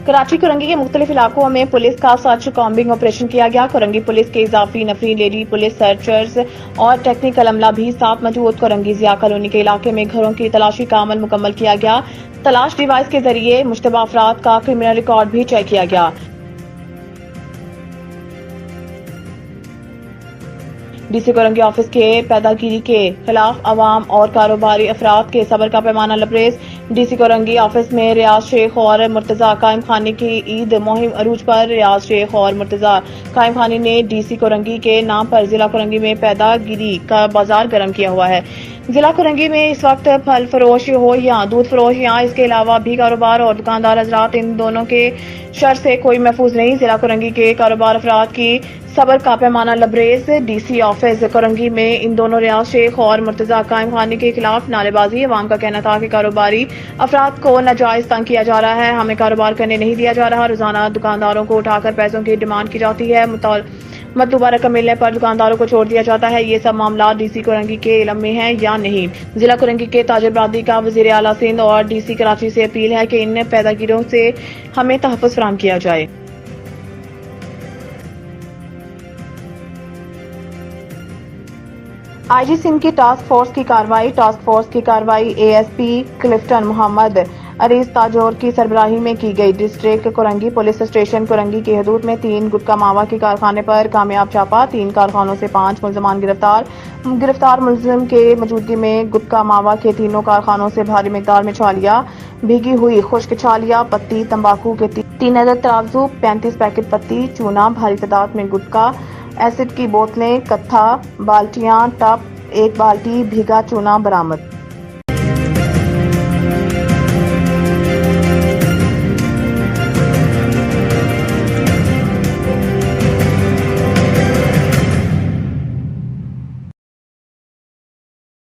कराची कुरंगी के मुख्तलिफ इलाकों में पुलिस का सर्च कॉम्बिंग ऑपरेशन किया गया। कुरंगी पुलिस के इजाफी नफरी, लेडी पुलिस सर्चर्स और टेक्निकल अमला भी साथ मौजूद। कुरंगी जिया कॉलोनी के इलाके में घरों की तलाशी का अमल मुकम्मल किया गया। तलाश डिवाइस के जरिए मुश्तबा अफराद का क्रिमिनल रिकॉर्ड भी चेक किया गया। डीसी कुरंगी ऑफिस के पैदागिरी के खिलाफ अवाम और कारोबारी अफराद के सब्र का पैमाना लबरेज। डीसी कुरंगी ऑफिस में रियाज शेख और मुर्तजा कायम खानी की ईद मुहिम अरूज पर। रियाज शेख और मुर्तजा कायम खानी ने डीसी कुरंगी के नाम पर जिला कुरंगी में पैदागिरी का बाजार गर्म किया हुआ है। जिला कुरंगी में इस वक्त फल फरोश हो या दूध फरोश या इसके अलावा भी कारोबार और दुकानदार हजरात, इन दोनों के शर से कोई महफूज नहीं। जिला कुरंगी के कारोबार अफराद की सब्र का पैमाना लबरेज। डीसी ऑफिस कुरंगी में इन दोनों रियाज शेख और मुर्तजा कायम खानी के खिलाफ नारेबाजी। अवाम का कहना था कि कारोबारी अफराद को नाजायज तंग किया जा रहा है, हमें कारोबार करने नहीं दिया जा रहा। रोजाना दुकानदारों को उठाकर पैसों की डिमांड की जाती है, मतलूबा रकम मिलने पर दुकानदारों को छोड़ दिया जाता है। ये सब मामला डीसी कुरंगी के इल्म में है या नहीं? जिला कुरंगी के ताजिर बरादरी का वजीर आला सिंध और डीसी कराची से अपील है कि इन पैदागिरों से हमें तहफ़्फ़ुज़ फराहम किया जाए। आईजी सिंध की टास्क फोर्स की कार्रवाई एएसपी क्लिफ्टन मोहम्मद अरीज ताजोर की सरबराही में की गई। District Korangi police station Korangi की हदूद में 3 गुटखा मावा के कारखाने पर कामयाब छापा। 3 कारखानों से 5 मुलजमान गिरफ्तार मुलजिम के मौजूदगी में गुटखा मावा के तीनों कारखानों से भारी मिकदार में छालिया, भीगी हुई खुश्क छालिया, पत्ती, तंबाकू के 3 अदद तराजू, 35 पैकेट पत्ती, चूना, भारी तादाद में गुटखा, एसिड की बोतलें, कत्था, बाल्टियां, टप, 1 बाल्टी भीगा चूना बरामद।